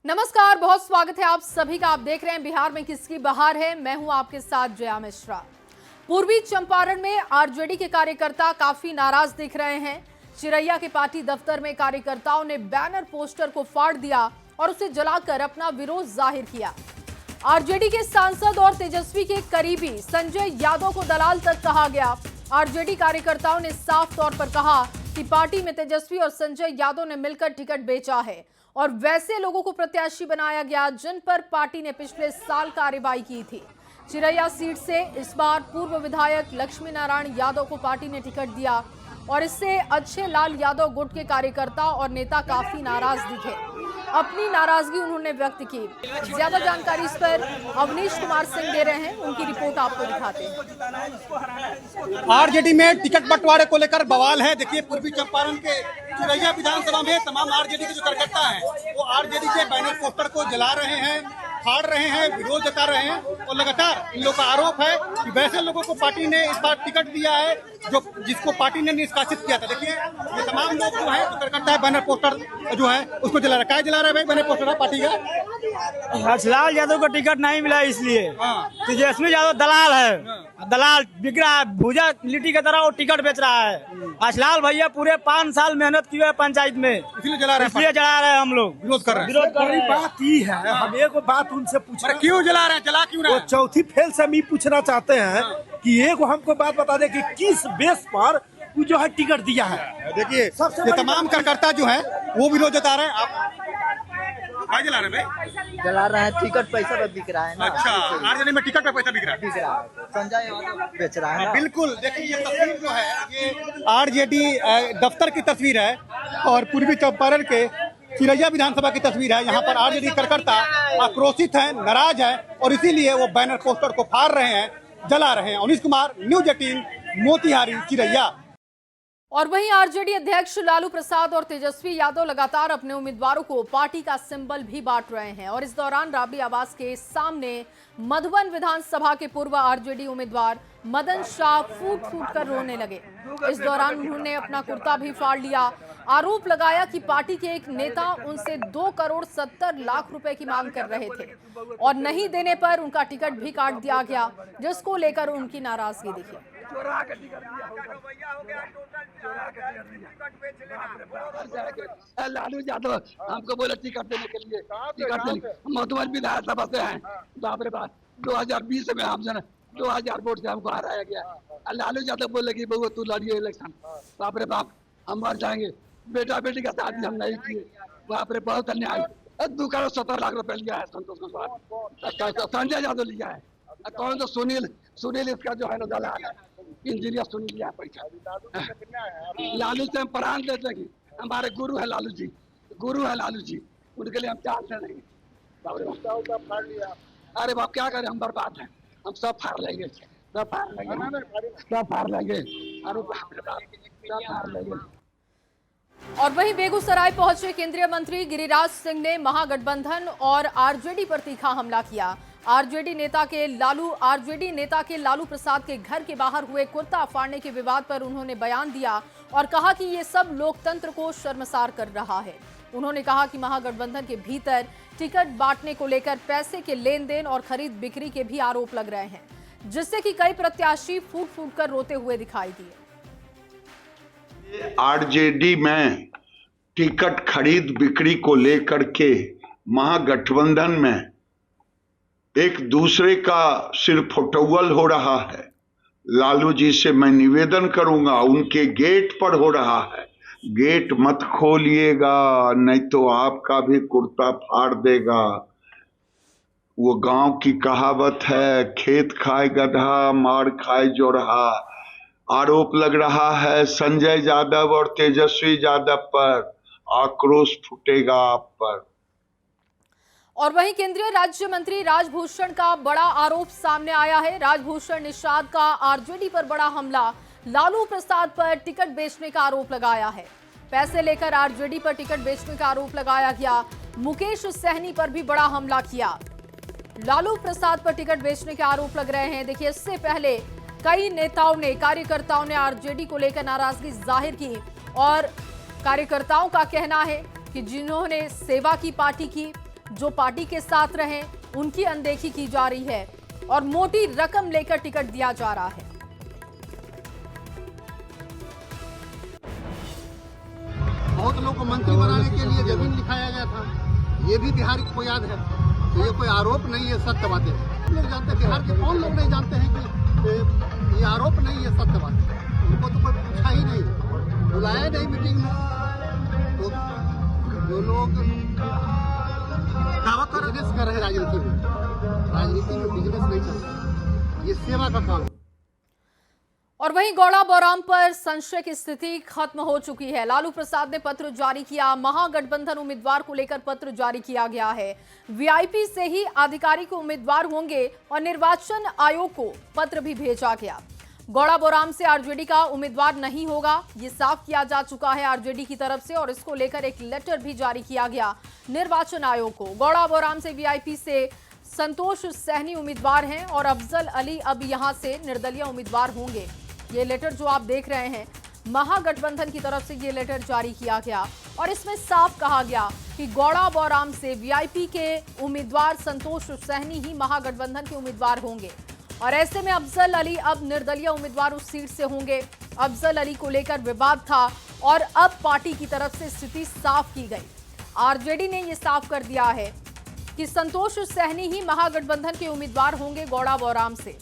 नमस्कार, बहुत स्वागत है आप सभी का। आप देख रहे हैं बिहार में किसकी बहार है। मैं हूं आपके साथ जया मिश्रा। पूर्वी चंपारण में आरजेडी के कार्यकर्ता काफी नाराज दिख रहे हैं। चिरैया के पार्टी दफ्तर में कार्यकर्ताओं ने बैनर पोस्टर को फाड़ दिया और उसे जलाकर अपना विरोध जाहिर किया। आरजेडी के सांसद और तेजस्वी के करीबी संजय यादव को दलाल तक कहा गया। आरजेडी कार्यकर्ताओं ने साफ तौर पर कहा कि पार्टी में तेजस्वी और संजय यादव ने मिलकर टिकट बेचा है और वैसे लोगों को प्रत्याशी बनाया गया जिन पर पार्टी ने पिछले साल कार्रवाई की थी। चिरैया सीट से इस बार पूर्व विधायक लक्ष्मी नारायण यादव को पार्टी ने टिकट दिया और इससे अच्छे लाल यादव गुट के कार्यकर्ता और नेता काफी नाराज दिखे। अपनी नाराजगी उन्होंने व्यक्त की। ज्यादा जानकारी इस पर अवनीश कुमार सिंह दे रहे हैं, उनकी रिपोर्ट आपको दिखाते हैं। आरजेडी में टिकट बंटवारे को लेकर बवाल है। देखिए, पूर्वी चंपारण के चिरैया विधानसभा में तमाम आरजेडी के जो कार्यकर्ता हैं वो आरजेडी के बैनर पोस्टर को जला रहे हैं, फाड़ रहे हैं, विरोध जता रहे हैं और लगातार इन लोगों का आरोप है कि वैसे लोगों को पार्टी ने इस बार टिकट दिया है जो जिसको पार्टी ने निष्कासित किया था। देखिए, ये तमाम लोग जो है जो कार्यकर्ता है बैनर पोस्टर जो है उसको जला रहा है। क्या जला रहा है भाई? बैनर पोस्टर है पार्टी का। लाल यादव को टिकट नहीं मिला इसलिए तेजस्वी यादव दलाल है, दलाल बिक रहा है, भूजा लिट्टी की तरह वो टिकट बेच रहा है। लाल भैया पूरे 5 साल मेहनत किए हैं पंचायत में, इसलिए जला रहे हैं। हम लोग विरोध कर रहे हैं। बात ही है, हम एक बात उनसे पूछ रहे हैं, क्यों जला रहे हैं? जला क्यों रहे वो हैं? चौथी फेल से हम ये पूछना चाहते हैं कि एक हमको बात बता दे कि किस बेस पर वो जो है टिकट दिया है। देखिए, ये तमाम कार्यकर्ता जो है वो विरोध जता रहे हैं। आप क्या जला रहे हैं भाई? जला रहा है, टिकट पैसा पे बिक रहा है ना। अच्छा, आरजेडी में टिकट पे पैसा बिक रहा है। संजय यादव बेच रहा है ना। बिल्कुल। देखिए, ये तस्वीर जो है ये आरजेडी दफ्तर की तस्वीर है और पूर्वी चंपारण के चिरैया विधानसभा की तस्वीर है। यहाँ पर आरजेडी कार्यकर्ता आक्रोशित हैं, नाराज हैं और इसीलिए वो बैनर पोस्टर को फाड़ रहे हैं, जला रहे हैं। अवनीश कुमार, न्यूज 18, मोतिहारी, चिरैया। और वहीं आरजेडी अध्यक्ष लालू प्रसाद और तेजस्वी यादव लगातार अपने उम्मीदवारों को पार्टी का सिंबल भी बांट रहे हैं और इस दौरान राबड़ी आवास के सामने मधुबन विधानसभा के पूर्व आरजेडी उम्मीदवार मदन शाह फूट कर रोने लगे। इस दौरान उन्होंने अपना कुर्ता भी फाड़ लिया। आरोप लगाया कि पार्टी के एक नेता उनसे 2 करोड़ 70 लाख रुपए की मांग कर रहे थे और नहीं देने पर उनका टिकट भी काट दिया गया, जिसको लेकर उनकी नाराजगी दिखी। लालू यादव हमको बोले टिकट देने के लिए, टिकट देने मधुबन विधानसभा से हैं। बाप रे बाप, 2020 में हम 2000 वोट से हमको हराया गया। लालू यादव बोले कि बहू तू लड़िए इलेक्शन। बाप रे बाप, हम मर जाएंगे। बेटा बेटी का शादी हम नहीं किए। बाप रे, बहुत अन्याय। 2 करोड़ 70 लाख रुपए लिया है संतोष कुशवाहा, संजय यादव लिया है। कौन तो सुनील इसका जो है ना दलाल है, इंजीनियर सुनील लिया पैसा। लालू से हम प्राण देते हैं, हमारे गुरु है लालू जी, उनके लिए हम चाहते नहीं। अरे बाप, क्या करें, हम बर्बाद हैं। हम सब फाड़ लेंगे। और वहीं बेगूसराय पहुंचे केंद्रीय मंत्री गिरिराज सिंह ने महागठबंधन और आरजेडी पर तीखा हमला किया। आरजेडी नेता के लालू प्रसाद के घर के बाहर हुए कुर्ता फाड़ने के विवाद पर उन्होंने बयान दिया और कहा कि ये सब लोकतंत्र को शर्मसार कर रहा है। उन्होंने कहा कि महागठबंधन के भीतर टिकट बांटने को लेकर पैसे के लेन देन और खरीद बिक्री के भी आरोप लग रहे हैं, जिससे कि कई प्रत्याशी फूट कर रोते हुए दिखाई दिए। आरजेडी में टिकट खरीद बिक्री को लेकर के महागठबंधन में एक दूसरे का सिर फुटौल हो रहा है। लालू जी से मैं निवेदन करूंगा, उनके गेट पर हो रहा है, गेट मत खोलिएगा नहीं तो आपका भी कुर्ता फाड़ देगा। वो गांव की कहावत है, खेत खाए गधा मार खाए जोरहा। आरोप लग रहा है संजय यादव और तेजस्वी यादव पर, आक्रोश फूटेगा आप पर। और वहीं केंद्रीय राज्य मंत्री राजभूषण का बड़ा आरोप सामने आया है। राजभूषण निषाद का आरजेडी पर बड़ा हमला, लालू प्रसाद पर टिकट बेचने का आरोप लगाया है। पैसे लेकर आरजेडी पर टिकट बेचने का आरोप लगाया गया। मुकेश सहनी पर भी बड़ा हमला किया। लालू प्रसाद पर टिकट बेचने के आरोप लग रहे हैं। देखिए, इससे पहले कई कार्यकर्ताओं ने आरजेडी को लेकर नाराजगी जाहिर की और कार्यकर्ताओं का कहना है कि जिन्होंने सेवा की पार्टी की, जो पार्टी के साथ रहे उनकी अनदेखी की जा रही है और मोटी रकम लेकर टिकट दिया जा रहा है। बहुत लोग को मंत्री बनाने के लिए जमीन लिखाया गया था, ये भी बिहार को याद है। तो ये कोई आरोप नहीं है, सत्य बात है। लोग जानते हैं, बिहार के कौन लोग नहीं जानते हैं कि ये आरोप नहीं है, सत्य बात है। उनको तो कोई पूछा ही नहीं, बुलाया नहीं मीटिंग में। तो जो लोग दावा कर बिजनेस कर रहे हैं राजनीति में बिजनेस नहीं चलता, ये सेवा का काम है। और वहीं गौड़ा बौराम पर संशय की स्थिति खत्म हो चुकी है। लालू प्रसाद ने पत्र जारी किया, महागठबंधन उम्मीदवार को लेकर पत्र जारी किया गया है। वीआईपी से ही आधिकारिक उम्मीदवार होंगे और निर्वाचन आयोग को पत्र भी भेजा गया। गौड़ा बौराम से आरजेडी का उम्मीदवार नहीं होगा, ये साफ किया जा चुका है आरजेडी की तरफ से और इसको लेकर एक लेटर भी जारी किया गया निर्वाचन आयोग को। गौड़ा बौराम से वीआईपी से संतोष सहनी उम्मीदवार हैं और अफजल अली अब यहां से निर्दलीय उम्मीदवार होंगे। ये लेटर जो आप देख रहे हैं, महागठबंधन की तरफ से ये लेटर जारी किया गया और इसमें साफ कहा गया कि गौड़ा बौराम से वीआईपी के उम्मीदवार संतोष सहनी ही महागठबंधन के उम्मीदवार होंगे और ऐसे में अफजल अली अब निर्दलीय उम्मीदवार उस सीट से होंगे। अफजल अली को लेकर विवाद था और अब पार्टी की तरफ से स्थिति साफ की गई। आरजेडी ने यह साफ कर दिया है कि संतोष सहनी ही महागठबंधन के उम्मीदवार होंगे गौड़ा बौराम से,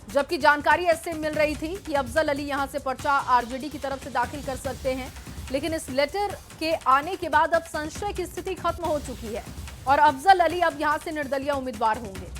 जबकि जानकारी ऐसे मिल रही थी कि अफजल अली यहां से पर्चा आरजेडी की तरफ से दाखिल कर सकते हैं, लेकिन इस लेटर के आने के बाद अब संशय की स्थिति खत्म हो चुकी है और अफजल अली अब यहां से निर्दलीय उम्मीदवार होंगे।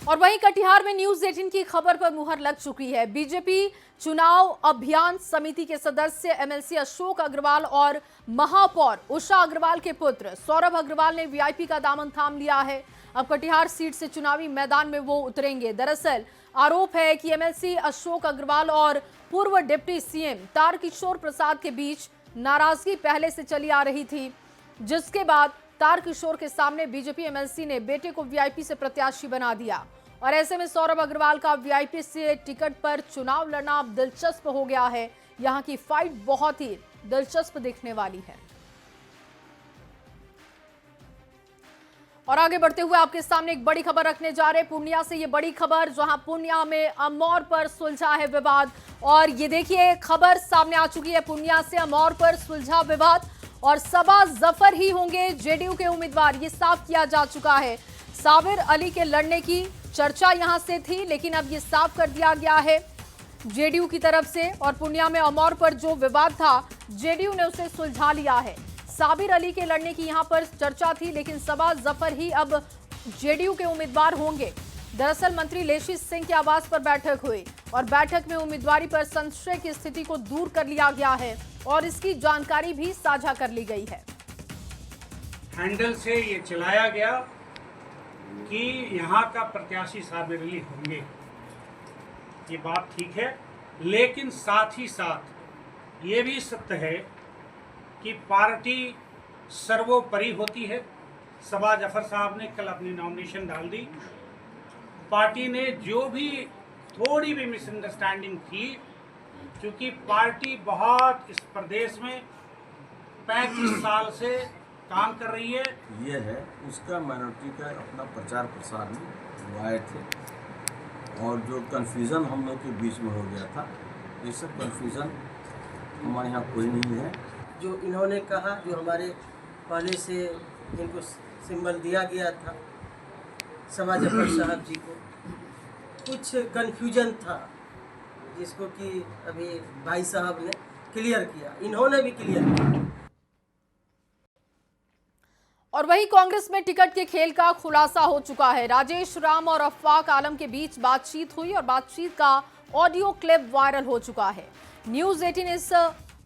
और वहीं कटिहार में न्यूज 18 की खबर पर मुहर लग चुकी है। बीजेपी चुनाव अभियान समिति के सदस्य एमएलसी अशोक अग्रवाल और महापौर उषा अग्रवाल के पुत्र सौरभ अग्रवाल ने वीआईपी का दामन थाम लिया है। अब कटिहार सीट से चुनावी मैदान में वो उतरेंगे। दरअसल आरोप है कि एमएलसी अशोक अग्रवाल और पूर्व डिप्टी सीएम तारकिशोर प्रसाद के बीच नाराजगी पहले से चली आ रही थी, जिसके बाद तारकिशोर के सामने बीजेपी एमएलसी ने बेटे को वीआईपी से प्रत्याशी बना दिया और ऐसे में सौरभ अग्रवाल का वीआईपी से टिकट पर चुनाव लड़ना अब दिलचस्प हो गया है। यहां की फाइट बहुत ही दिलचस्प दिखने वाली है। और आगे बढ़ते हुए आपके सामने एक बड़ी खबर रखने जा रहे हैं पूर्णिया से। ये बड़ी खबर जहां पूर्णिया में अमौर पर सुलझा है विवाद और ये देखिए खबर सामने आ चुकी है। पूर्णिया से अमौर पर सुलझा विवाद और सबा जफर ही होंगे जेडीयू के उम्मीदवार, ये साफ किया जा चुका है। साबिर अली के लड़ने की चर्चा यहां से थी, लेकिन अब ये साफ कर दिया गया है जेडीयू की तरफ से। और पूर्णिया में अमौर पर जो विवाद था जेडीयू ने उसे सुलझा लिया है। साबिर अली के लड़ने की यहां पर चर्चा थी, लेकिन सबा जफर ही अब जेडीयू के उम्मीदवार होंगे। दरअसल मंत्री लेशी सिंह के आवास पर बैठक हुई और बैठक में उम्मीदवारी पर संशय की स्थिति को दूर कर लिया गया है और इसकी जानकारी भी साझा कर ली गई है। हैंडल से ये चलाया गया कि यहाँ का प्रत्याशी साबिर अली होंगे, ये बात ठीक है, लेकिन साथ ही साथ ये भी सत्य है कि पार्टी सर्वोपरि होती है। सबा जफर साहब ने कल अपनी नॉमिनेशन डाल दी। पार्टी ने जो भी थोड़ी भी मिसअंडरस्टैंडिंग थी, क्योंकि पार्टी बहुत इस प्रदेश में 35 साल से काम कर रही है, ये है उसका माइनॉरिटी का अपना प्रचार प्रसार में वो आए थे और जो कन्फ्यूज़न हम लोग के बीच में हो गया था, ये सब कन्फ्यूज़न हमारे यहाँ कोई नहीं है। जो इन्होंने कहा, जो हमारे पहले से इनको सिंबल दिया गया था सबा जफर साहब जी को, कुछ कन्फ्यूजन था जिसको कि अभी भाई साहब ने क्लियर किया, इन्होंने भी क्लियर किया। और वहीं कांग्रेस में टिकट के खेल का खुलासा हो चुका है। राजेश राम और अफवाक आलम के बीच बातचीत हुई और बातचीत का ऑडियो क्लिप वायरल हो चुका है। न्यूज 18 इस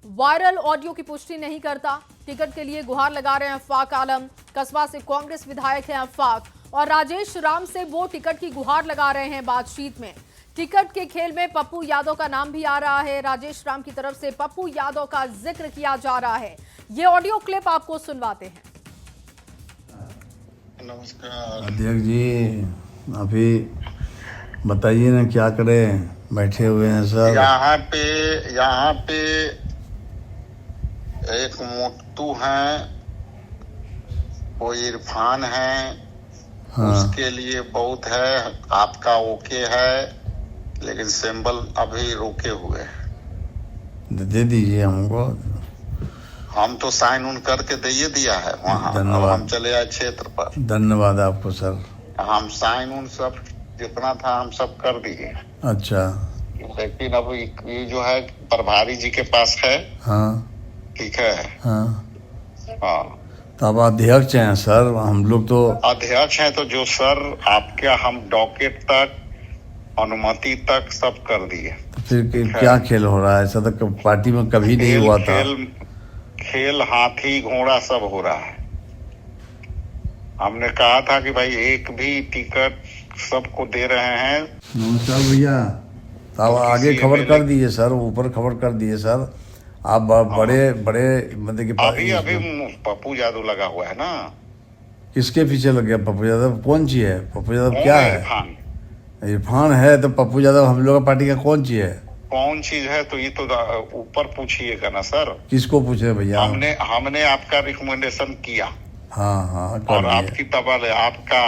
वायरल ऑडियो की पुष्टि नहीं करता। टिकट के लिए गुहार लगा रहे हैं अफवाक आलम। कस्बा से कांग्रेस विधायक हैं अफवाक और राजेश राम से वो टिकट की गुहार लगा रहे हैं बातचीत में। टिकट के खेल में पप्पू यादव का नाम भी आ रहा है। राजेश राम की तरफ से पप्पू यादव का जिक्र किया जा रहा है। ये ऑडियो क्लिप आपको सुनवाते हैं। नमस्कार अध्यक्ष जी, अभी बताइए ना क्या करें, बैठे हुए हैं सर। यहाँ पे एक मोटू हैं, वो इरफान हैं, हाँ। उसके लिए बहुत है, आपका ओके है, लेकिन सिंबल अभी रुके हुए हैं। दे दीजिए हमको। हम तो साइन उन करके दे दिया है वहाँ। धन्यवाद। हम चले आए क्षेत्र पर। धन्यवाद आपको सर। हम साइन उन सब जितना था हम सब कर दिए। अच्छा। लेकिन अब ये जो है प्रभारी जी के पास है। हाँ ठीक है। हाँ। हाँ, तो आप अध्यक्ष हैं सर, हम लोग तो अध्यक्ष हैं, तो जो सर आपके हम डॉकेट तक अनुमति तक सब कर दिए। तो फिर क्या खेल हो रहा है? ऐसा तो पार्टी में कभी नहीं हुआ था। खेल हाथी घोड़ा सब हो रहा है। हमने कहा था कि भाई एक भी टिकट सबको दे रहे हैं। नमस्कार भैया। तो आप आगे खबर कर दिए सर, ऊपर खबर कर दिए सर। आप बड़े बड़े मतलब कि अभी पप्पू यादव लगा हुआ है ना। किसके पीछे लग गया? पप्पू यादव कौन सी है? पप्पू यादव क्या है? इरफान है तो पप्पू यादव हम लोग का पार्टी का कौन चीज है? कौन चीज है तो ये तो ऊपर पूछिएगा ना सर। किसको पूछे भैया? हमने आपका रिकमेंडेशन किया। हाँ हाँ और आपकी तबल आपका,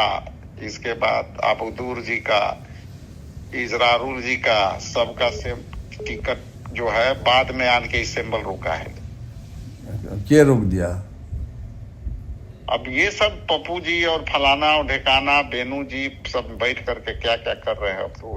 इसके बाद अबूदूर जी का, इजरारुल जी का, सबका से टिकट जो है बाद में आन के सिंबल रोका है। क्या रोक दिया? अब ये सब पप्पू जी और फलाना और ढेकाना बेनू जी सब बैठ करके क्या क्या कर रहे हैं अब तो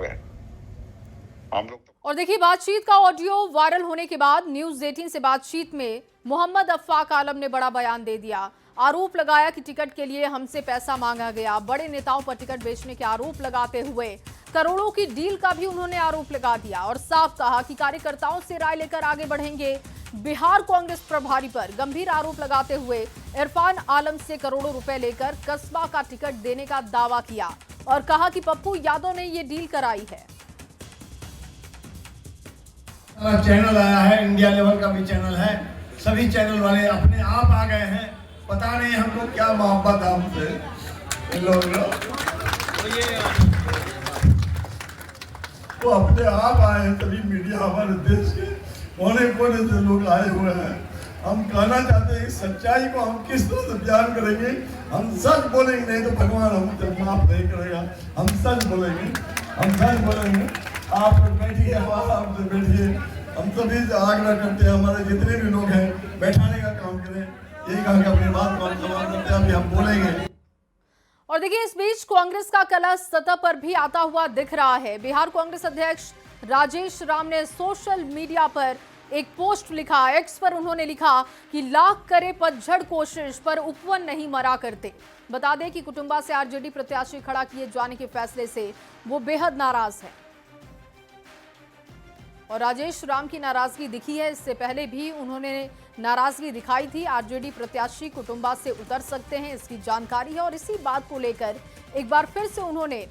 हम लोग। और देखिए, बातचीत का ऑडियो वायरल होने के बाद न्यूज 18 से बातचीत में मोहम्मद अफाक आलम ने बड़ा बयान दे दिया। आरोप लगाया कि टिकट के लिए हमसे पैसा मांगा गया। बड़े नेताओं पर टिकट बेचने के आरोप लगाते हुए करोड़ों की डील का भी उन्होंने आरोप लगा दिया और साफ कहा कि कार्यकर्ताओं से राय लेकर आगे बढ़ेंगे। बिहार कांग्रेस प्रभारी पर गंभीर आरोप लगाते हुए इरफान आलम से करोड़ों रुपए लेकर कस्बा का टिकट देने का दावा किया और कहा कि पप्पू यादव ने ये डील कराई है। चैनल आया है, इंडिया लेवल का भी चैनल है, सभी चैनल वाले अपने आप आ गए हैं। पता नहीं हमको क्या मोहब्बत है हमसे इन लोग। वो अपने आप आए हैं, सभी मीडिया हमारे देश के कोने कोने से लोग आए हुए हैं। हम कहना चाहते हैं सच्चाई को हम किस तरह से बयान करेंगे। हम सच बोलेंगे, नहीं तो भगवान हमसे माफ नहीं करेगा। हम सच बोलेंगे, हम सच बोलेंगे। आप बैठिए, आप बैठिए। हम सभी से आग्रह करते हैं, हमारे जितने भी लोग हैं बैठाने का काम करें। यही कहा कि अपनी बात को हम समाप्त करते हैं, अभी हम बोलेंगे। और देखिए, इस बीच कांग्रेस का कलश सतह पर भी आता हुआ दिख रहा है। बिहार कांग्रेस अध्यक्ष राजेश राम ने सोशल मीडिया पर एक पोस्ट लिखा। एक्स पर उन्होंने लिखा कि लाख करे पतझड़ कोशिश पर उपवन नहीं मरा करते। बता दें कि कुटुंबा से आरजेडी प्रत्याशी खड़ा किए जाने के फैसले से वो बेहद नाराज है और राजेश राम की नाराजगी दिखी है। इससे पहले भी उन्होंने नाराजगी दिखाई थी। आरजेडी प्रत्याशी कुटुंबा से उतर सकते हैं, इसकी जानकारी है और इसी बात को लेकर एक बार फिर से उन्होंने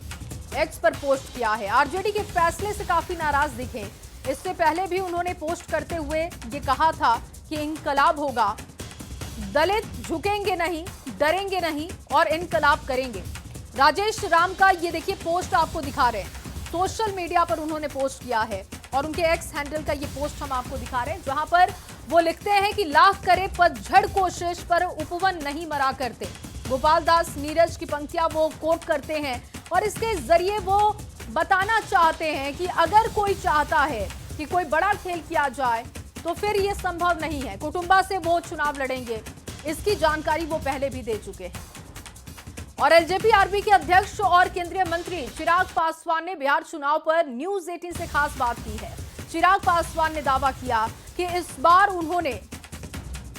एक्स पर पोस्ट किया है। आरजेडी के फैसले से काफी नाराज दिखे। इससे पहले भी उन्होंने पोस्ट करते हुए ये कहा था कि इंकलाब होगा, दलित झुकेंगे नहीं, डरेंगे नहीं और इंकलाब करेंगे। राजेश राम का ये देखिए पोस्ट आपको दिखा रहे हैं, सोशल मीडिया पर उन्होंने पोस्ट किया है और उनके एक्स हैंडल का ये पोस्ट हम आपको दिखा रहे हैं, जहां पर वो लिखते हैं कि लाख करे पतझड़ कोशिश पर उपवन नहीं मरा करते। गोपाल दास नीरज की पंक्तियां वो कोट करते हैं और इसके जरिए वो बताना चाहते हैं कि अगर कोई चाहता है कि कोई बड़ा खेल किया जाए तो फिर ये संभव नहीं है। कुटुंबा से वो चुनाव लड़ेंगे, इसकी जानकारी वो पहले भी दे चुके हैं। और एलजेपी-आरबी के अध्यक्ष और केंद्रीय मंत्री चिराग पासवान ने बिहार चुनाव पर न्यूज 18 से खास बात की है। चिराग पासवान ने दावा किया कि इस बार उन्होंने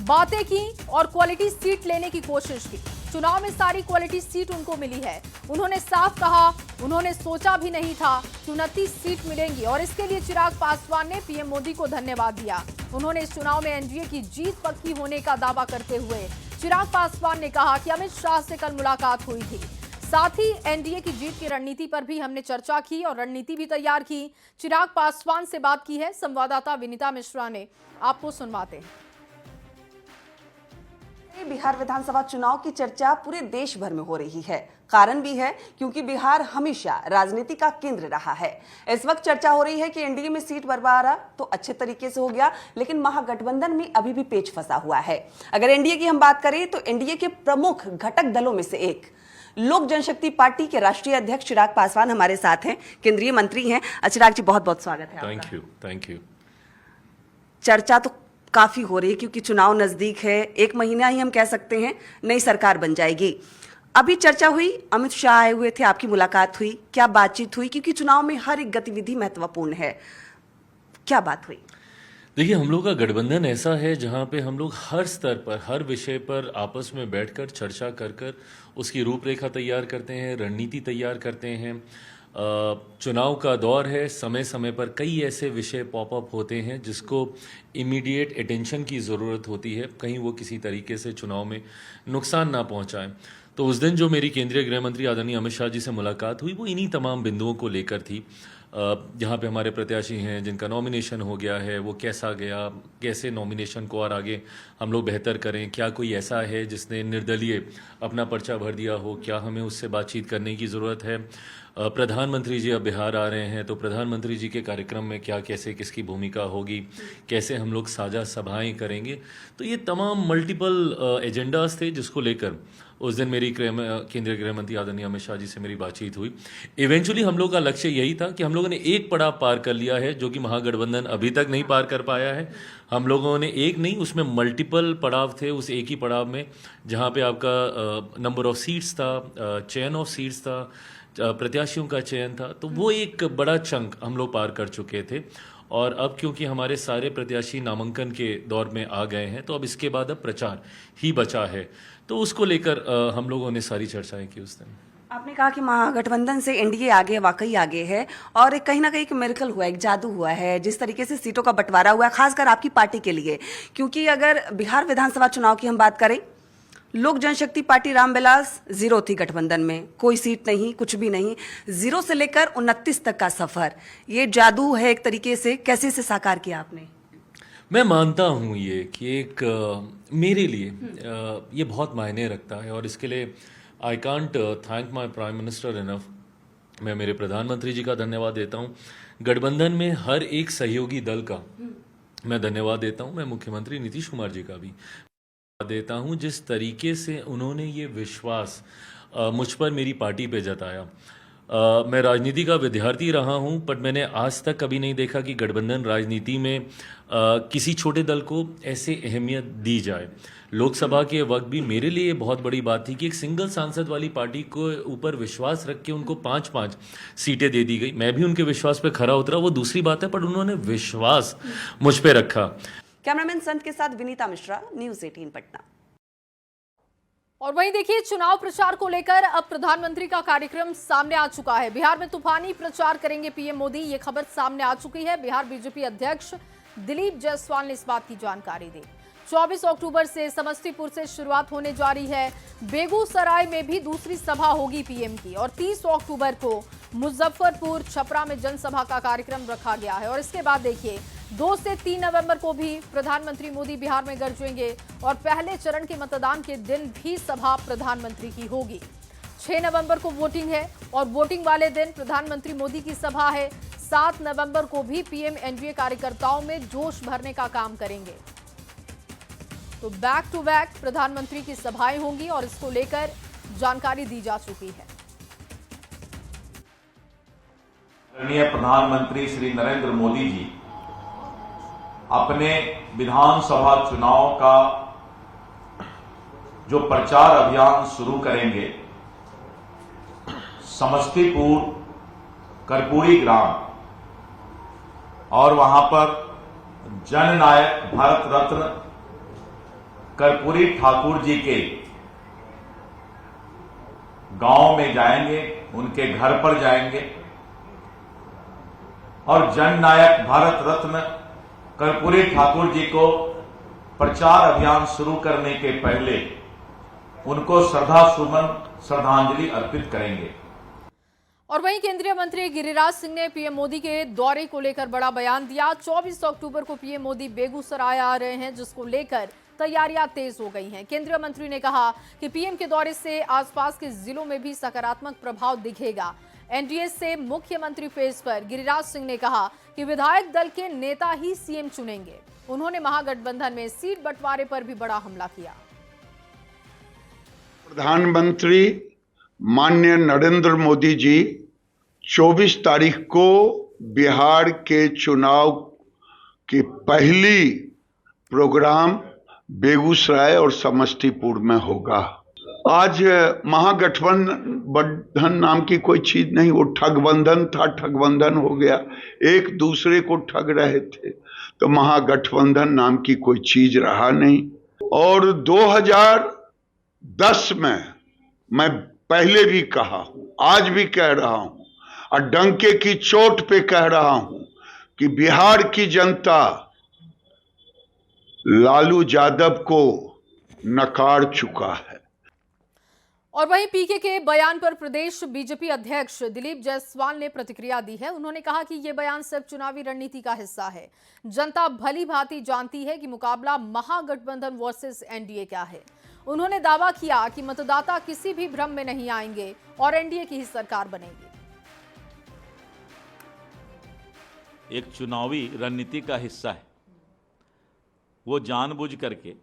बातें की और क्वालिटी सीट लेने की कोशिश की। चुनाव में सारी क्वालिटी सीट उनको मिली है। उन्होंने साफ कहा, उन्होंने सोचा भी नहीं था कि 29 सीट मिलेंगी और इसके लिए चिराग पासवान ने पीएम मोदी को धन्यवाद दिया। उन्होंने इस चुनाव में एनडीए की जीत पक्की होने का दावा करते हुए चिराग पासवान ने कहा कि अमित शाह से कल मुलाकात हुई थी, साथ ही एनडीए की जीत की रणनीति पर भी हमने चर्चा की और रणनीति भी तैयार की। चिराग पासवान से बात की है संवाददाता विनीता मिश्रा ने, आपको सुनवाते हैं। बिहार विधानसभा चुनाव की चर्चा पूरे देश भर में हो रही है। कारण भी है क्योंकि बिहार हमेशा राजनीति का केंद्र रहा है। इस वक्त चर्चा हो रही है कि एनडीए में सीट बंटवारा तो अच्छे तरीके से हो गया, लेकिन महागठबंधन में अभी भी पेच फंसा हुआ है। अगर एनडीए की हम बात करें तो एनडीए के प्रमुख घटक दलों में से एक लोक जनशक्ति पार्टी के राष्ट्रीय अध्यक्ष चिराग पासवान हमारे साथ हैं, केंद्रीय मंत्री हैं। चिराग जी, बहुत बहुत स्वागत है। Thank you. चर्चा तो काफी हो रही है क्योंकि चुनाव नजदीक है, एक महीना ही हम कह सकते हैं नई सरकार बन जाएगी। अभी चर्चा हुई, अमित शाह आए हुए थे, आपकी मुलाकात हुई, क्या बातचीत हुई? क्योंकि चुनाव में हर एक गतिविधि महत्वपूर्ण है, क्या बात हुई? देखिए, हम लोग का गठबंधन ऐसा है जहां पे हम लोग हर स्तर पर, हर विषय पर आपस में बैठकर चर्चा कर उसकी रूपरेखा तैयार करते हैं, रणनीति तैयार करते हैं। चुनाव का दौर है, समय समय पर कई ऐसे विषय पॉपअप होते हैं जिसको इमीडिएट अटेंशन की ज़रूरत होती है, कहीं वो किसी तरीके से चुनाव में नुकसान ना पहुंचाएं। तो उस दिन जो मेरी केंद्रीय गृह मंत्री आदरणीय अमित शाह जी से मुलाकात हुई वो इन्हीं तमाम बिंदुओं को लेकर थी। जहाँ पे हमारे प्रत्याशी हैं जिनका नॉमिनेशन हो गया है, वो कैसा गया, कैसे नॉमिनेशन को और आगे हम लोग बेहतर करें, क्या कोई ऐसा है जिसने निर्दलीय अपना पर्चा भर दिया हो, क्या हमें उससे बातचीत करने की ज़रूरत है। प्रधानमंत्री जी अब बिहार आ रहे हैं तो प्रधानमंत्री जी के कार्यक्रम में क्या, कैसे, किसकी भूमिका होगी, कैसे हम लोग साझा सभाएं करेंगे। तो ये तमाम मल्टीपल एजेंडाज थे जिसको लेकर उस दिन मेरी केंद्रीय गृह मंत्री आदरणीय अमित शाह जी से मेरी बातचीत हुई। इवेंचुअली हम लोग का लक्ष्य यही था कि हम लोगों ने एक पड़ाव पार कर लिया है जो कि महागठबंधन अभी तक नहीं पार कर पाया है। हम लोगों ने एक नहीं, उसमें मल्टीपल पड़ाव थे उस एक ही पड़ाव में, जहाँ पे आपका नंबर ऑफ सीट्स था, चयन ऑफ सीट्स था, प्रत्याशियों का चयन था। तो वो एक बड़ा चंक हम लोग पार कर चुके थे और अब क्योंकि हमारे सारे प्रत्याशी नामांकन के दौर में आ गए हैं तो अब इसके बाद अब प्रचार ही बचा है। तो उसको लेकर हम लोगों ने सारी चर्चाएं की उस दिन। आपने कहा कि महागठबंधन से एनडीए आगे, वाकई आगे है और कहीं ना कहीं एक मिरेकल हुआ, एक जादू हुआ है जिस तरीके से सीटों का बंटवारा हुआ है, खासकर आपकी पार्टी के लिए। क्योंकि अगर बिहार विधानसभा चुनाव की हम बात करें, लोक जनशक्ति पार्टी रामविलास जीरो थी गठबंधन में, कोई सीट नहीं, कुछ भी नहीं, 0 से लेकर 29 तक का सफर। ये जादू है एक तरीके से, कैसे इसे साकार किया आपने? मैं मानता हूँ ये कि एक मेरे लिए ये बहुत मायने रखता है और इसके लिए I can't thank my prime minister enough. मैं मेरे प्रधानमंत्री जी का धन्यवाद देता हूँ, गठबंधन में हर एक सहयोगी दल का मैं धन्यवाद देता हूँ, मैं मुख्यमंत्री नीतीश कुमार जी का भी देता हूं जिस तरीके से उन्होंने ये विश्वास मुझ पर, मेरी पार्टी पे जताया। मैं राजनीति का विद्यार्थी रहा हूं पर मैंने आज तक कभी नहीं देखा कि गठबंधन राजनीति में किसी छोटे दल को ऐसे अहमियत दी जाए। लोकसभा के वक्त भी मेरे लिए ये बहुत बड़ी बात थी कि एक सिंगल सांसद वाली पार्टी को ऊपर विश्वास रख के उनको 5-5 सीटें दे दी गई। मैं भी उनके विश्वास पे खरा उतरा, वो दूसरी बात है, पर उन्होंने विश्वास मुझ पे रखा। कैमरामैन संत के साथ विनीता मिश्रा, न्यूज़ 18 पटना। और वहीं देखिए, चुनाव प्रचार को लेकर अब प्रधानमंत्री का कार्यक्रम सामने आ चुका है। बिहार में तूफानी प्रचार करेंगे पीएम मोदी, ये खबर सामने आ चुकी है। बिहार बीजेपी अध्यक्ष दिलीप जायसवाल ने इस बात की जानकारी दी। 24 अक्टूबर से समस्तीपुर से शुरुआत होने जा रही है। बेगूसराय में भी दूसरी सभा होगी पीएम की और 30 अक्टूबर को मुजफ्फरपुर, छपरा में जनसभा का कार्यक्रम रखा गया है। और इसके बाद देखिए 2 से 3 नवंबर को भी प्रधानमंत्री मोदी बिहार में गरजेंगे और पहले चरण के मतदान के दिन भी सभा प्रधानमंत्री की होगी। 6 नवंबर को वोटिंग है और वोटिंग वाले दिन प्रधानमंत्री मोदी की सभा है। 7 नवंबर को भी पीएम एनडीए कार्यकर्ताओं में जोश भरने का काम करेंगे। तो बैक टू बैक प्रधानमंत्री की सभाएं होंगी और इसको लेकर जानकारी दी जा चुकी है। माननीय प्रधानमंत्री श्री नरेंद्र मोदी जी अपने विधानसभा चुनाव का जो प्रचार अभियान शुरू करेंगे, समस्तीपुर कर्पूरी ग्राम और वहां पर जननायक भारत रत्न कर्पूरी ठाकुर जी के गांव में जाएंगे, उनके घर पर जाएंगे और जननायक भारत रत्न कर्पूरी ठाकुर जी को प्रचार अभियान शुरू करने के पहले उनको श्रद्धांजलि अर्पित करेंगे। और वहीं केंद्रीय मंत्री गिरिराज सिंह ने पीएम मोदी के दौरे को लेकर बड़ा बयान दिया। 24 अक्टूबर को पीएम मोदी बेगूसराय आ रहे हैं, जिसको लेकर तैयारियां तेज हो गई हैं। केंद्रीय मंत्री ने कहा कि पीएम के दौरे से आसपास के जिलों में भी सकारात्मक प्रभाव दिखेगा। एनडीए से मुख्यमंत्री फेज पर गिरिराज सिंह ने कहा कि विधायक दल के नेता ही सीएम चुनेंगे। उन्होंने महागठबंधन में सीट बंटवारे पर भी बड़ा हमला किया। प्रधानमंत्री माननीय नरेंद्र मोदी जी 24 तारीख को बिहार के चुनाव की पहली प्रोग्राम बेगूसराय और समस्तीपुर में होगा। आज महागठबंधन नाम की कोई चीज नहीं, वो ठगबंधन था, ठगबंधन हो गया, एक दूसरे को ठग रहे थे, तो महागठबंधन नाम की कोई चीज रहा नहीं। और 2010 में मैं पहले भी कहा हूं, आज भी कह रहा हूं और डंके की चोट पे कह रहा हूं कि बिहार की जनता लालू यादव को नकार चुका है। और वहीं पीके के बयान पर प्रदेश बीजेपी अध्यक्ष दिलीप जायसवाल ने प्रतिक्रिया दी है। उन्होंने कहा कि यह बयान सिर्फ चुनावी रणनीति का हिस्सा है। जनता भली भांति जानती है कि मुकाबला महागठबंधन वर्सेस एनडीए क्या है। उन्होंने दावा किया कि मतदाता किसी भी भ्रम में नहीं आएंगे और एनडीए की ही सरकार बनेगी। एक चुनावी रणनीति का हिस्सा है, वो जानबूझ करके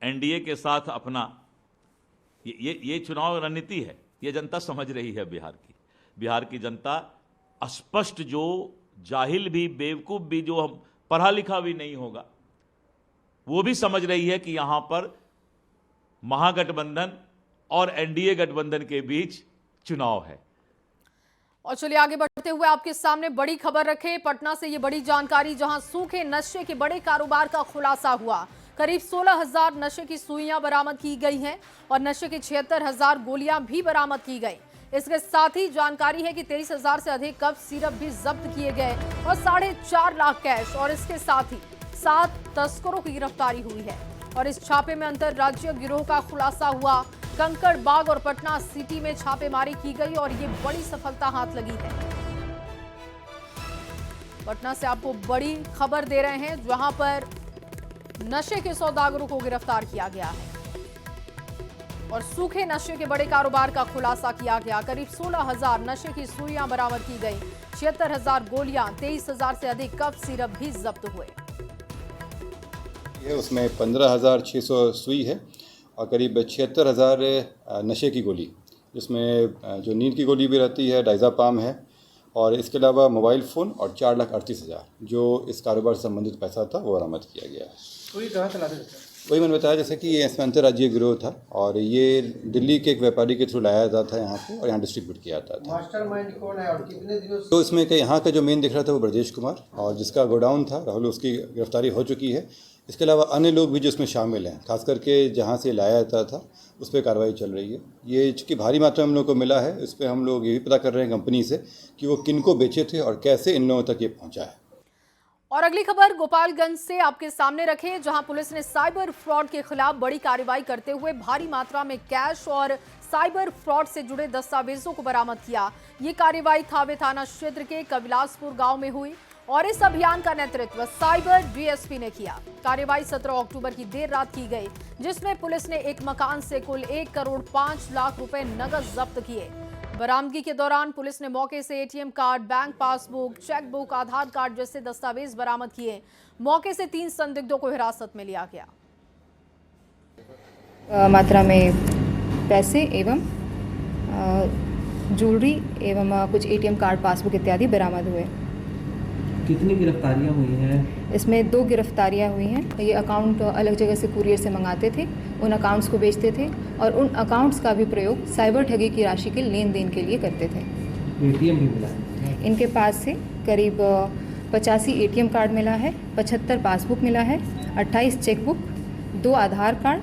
एनडीए के साथ अपना ये चुनाव रणनीति है, ये जनता समझ रही है। बिहार की जनता स्पष्ट, जो जाहिल भी बेवकूफ भी, जो हम पढ़ा लिखा भी नहीं होगा, वो भी समझ रही है कि यहां पर महागठबंधन और एनडीए गठबंधन के बीच चुनाव है। और चलिए आगे बढ़ते हुए आपके सामने बड़ी खबर रखे पटना से ये बड़ी जानकारी, जहां सूखे नशे के बड़े कारोबार का खुलासा हुआ। करीब 16,000 नशे की सुइयां बरामद की गई हैं और नशे की 76,000 गोलियां भी बरामद की गई। इसके साथ ही जानकारी है कि 23,000 से अधिक कप सिरप भी जब्त किए गए और 4.5 लाख कैश और इसके साथ ही 7 तस्करों की गिरफ्तारी हुई है। और इस छापे में अंतरराज्यीय गिरोह का खुलासा हुआ। कंकड़ बाग और पटना सिटी में छापेमारी की गई और ये बड़ी सफलता हाथ लगी है। पटना से आपको बड़ी खबर दे रहे हैं, जहां पर नशे के सौदागरों को गिरफ्तार किया गया है और सूखे नशे के बड़े कारोबार का खुलासा किया गया। करीब 16,000 नशे की सुइयां बरामद की गई, 76,000 गोलियां, 23,000 से अधिक कप सिरप भी जब्त हुए। उसमें 15,600 सुई है और करीब 76,000 नशे की गोली, जिसमें जो नींद की गोली भी रहती है, डाइज़ापाम है, और इसके अलावा मोबाइल फ़ोन और 4,38,000 जो इस कारोबार से संबंधित पैसा था वो बरामद किया गया है। वही मैंने बताया जैसे कि ये इसमें अंतर्राज्यीय गिरोह था और ये दिल्ली के एक व्यापारी के थ्रू लाया जाता था यहाँ पे और यहाँ डिस्ट्रीब्यूट किया जाता था। मास्टरमाइंड कौन है और कितने दिनों से? तो इसमें कि यहाँ का जो मेन दिख रहा था वो ब्रजेश कुमार, और जिसका गोडाउन था राहुल, उसकी गिरफ्तारी हो चुकी है। इसके अलावा अन्य लोग भी जो इसमें शामिल हैं, खास करके जहाँ से लाया जाता था उस पर कार्रवाई चल रही है। ये चूँकि भारी मात्रा में हम लोग को मिला है, इस पर हम लोग ये भी पता कर रहे हैं कंपनी से कि वो किन को बेचे थे और कैसे इन लोगों तक ये पहुँचा है। और अगली खबर गोपालगंज से आपके सामने रखे, जहां पुलिस ने साइबर फ्रॉड के खिलाफ बड़ी कार्रवाई करते हुए भारी मात्रा में कैश और साइबर फ्रॉड से जुड़े दस्तावेजों को बरामद किया। ये कार्रवाई थावे थाना क्षेत्र के कविलासपुर गांव में हुई और इस अभियान का नेतृत्व साइबर डीएसपी ने किया। कार्रवाई 17 अक्टूबर की देर रात की गई, जिसमें पुलिस ने एक मकान से कुल 1 करोड़ 5 लाख रुपए नकद जब्त किए। बरामदगी के दौरान पुलिस ने मौके से ATM card, bank passbook, chequebook, Aadhaar card जैसे दस्तावेज बरामद किए। मौके से 3 संदिग्धों को हिरासत में लिया गया। मात्रा में पैसे एवं ज्वेलरी एवं कुछ एटीएम कार्ड, पासबुक इत्यादि बरामद हुए। कितनी गिरफ्तारियां हुई हैं? इसमें 2 गिरफ्तारियां हुई हैं। ये अकाउंट अलग जगह से कुरियर से मंगाते थे, उन अकाउंट्स को बेचते थे और उन अकाउंट्स का भी प्रयोग साइबर ठगी की राशि के लेन देन के लिए करते थे। एटीएम भी मिला है? इनके पास से करीब 85 एटीएम कार्ड मिला है, 75 पासबुक मिला है, 28 chequebook, 2 Aadhaar card,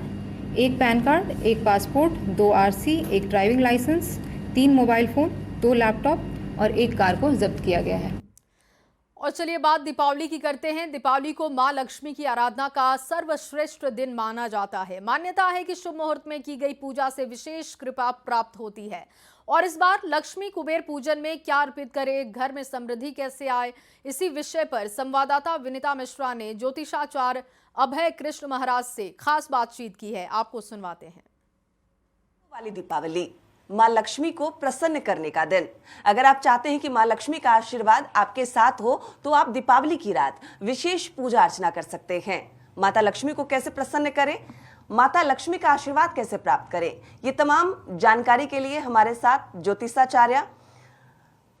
1 PAN card, 1 passport, 2 RC, 1 driving licence, 3 mobile phone, 2 laptop और 1 कार को जब्त किया गया है। और चलिए बात दीपावली की करते हैं। दीपावली को मां लक्ष्मी की आराधना का सर्वश्रेष्ठ दिन माना जाता है। मान्यता है कि शुभ मुहूर्त में की गई पूजा से विशेष कृपा प्राप्त होती है और इस बार लक्ष्मी कुबेर पूजन में क्या अर्पित करें, घर में समृद्धि कैसे आए, इसी विषय पर संवाददाता विनीता मिश्रा ने ज्योतिषाचार्य अभय कृष्ण महाराज से खास बातचीत की है। आपको सुनवाते हैं। वाली दीपावली माँ लक्ष्मी को प्रसन्न करने का दिन। अगर आप चाहते हैं कि माँ लक्ष्मी का आशीर्वाद आपके साथ हो तो आप दीपावली की रात विशेष पूजा अर्चना कर सकते हैं। माता लक्ष्मी को कैसे प्रसन्न करें, माता लक्ष्मी का आशीर्वाद कैसे प्राप्त करें, ये तमाम जानकारी के लिए हमारे साथ ज्योतिषाचार्य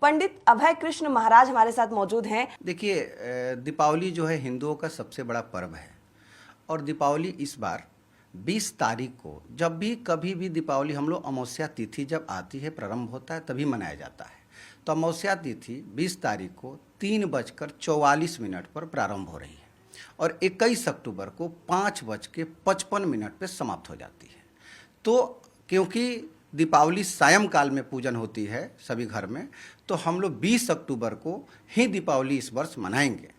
पंडित अभय कृष्ण महाराज हमारे साथ मौजूद हैं। देखिए, दीपावली जो है हिंदुओं का सबसे बड़ा पर्व है और दीपावली इस बार 20 तारीख को, जब भी कभी भी दीपावली हम लोग अमावस्या तिथि जब आती है, प्रारंभ होता है, तभी मनाया जाता है। तो अमावस्या तिथि 20 तारीख को 3:44 पर प्रारंभ हो रही है और 21 अक्टूबर को 5:55 पर समाप्त हो जाती है। तो क्योंकि दीपावली सायंकाल में पूजन होती है सभी घर में, तो हम लोग 20 अक्टूबर को ही दीपावली इस वर्ष मनाएंगे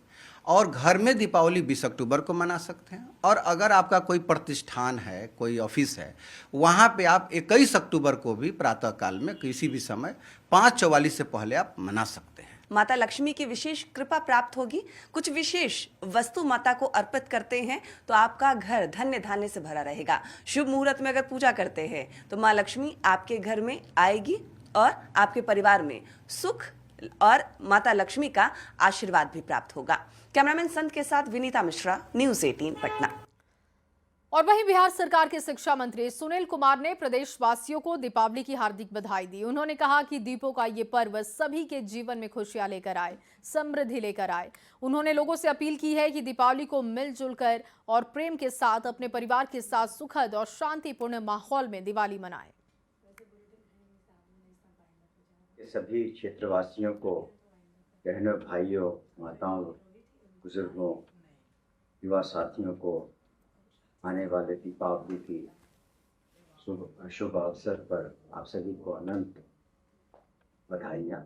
और घर में दीपावली 20 अक्टूबर को मना सकते हैं। और अगर आपका कोई प्रतिष्ठान है, कोई ऑफिस है, वहाँ पे आप 21 अक्टूबर को भी प्रातःकाल में किसी भी समय 5:44 से पहले आप मना सकते हैं। माता लक्ष्मी की विशेष कृपा प्राप्त होगी। कुछ विशेष वस्तु माता को अर्पित करते हैं तो आपका घर धन्य धान्य से भरा रहेगा। शुभ मुहूर्त में अगर पूजा करते हैं तो माँ लक्ष्मी आपके घर में आएगी और आपके परिवार में सुख और माता लक्ष्मी का आशीर्वाद भी प्राप्त होगा। कैमरामैन संत के साथ विनीता मिश्रा, न्यूज़ 18 पटना। और वहीं बिहार सरकार के शिक्षा मंत्री सुनील कुमार ने प्रदेशवासियों को दीपावली की हार्दिक बधाई दी। उन्होंने कहा कि दीपों का ये पर्व सभी के जीवन में खुशियां लेकर आए, समृद्धि लेकर आए। उन्होंने लोगों से अपील की है कि दीपावली को मिलजुल कर और प्रेम के साथ अपने परिवार के साथ सुखद और शांतिपूर्ण माहौल में दिवाली मनाएं। सभी क्षेत्रवासियों को, बहनों, भाइयों, माताओं, बुजुर्गों, युवा साथियों को आने वाले दीपावली की शुभ अवसर पर आप सभी को अनंत बधाइयाँ।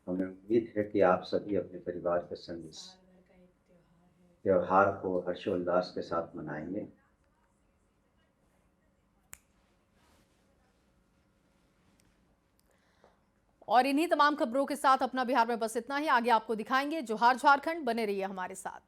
हमें उम्मीद है कि आप सभी अपने परिवार के संग इस त्योहार को हर्षोल्लास के साथ मनाएंगे। और इन्हीं तमाम खबरों के साथ अपना बिहार में बस इतना ही। आगे आपको दिखाएंगे जोहार झारखंड। बने रहिए हमारे साथ।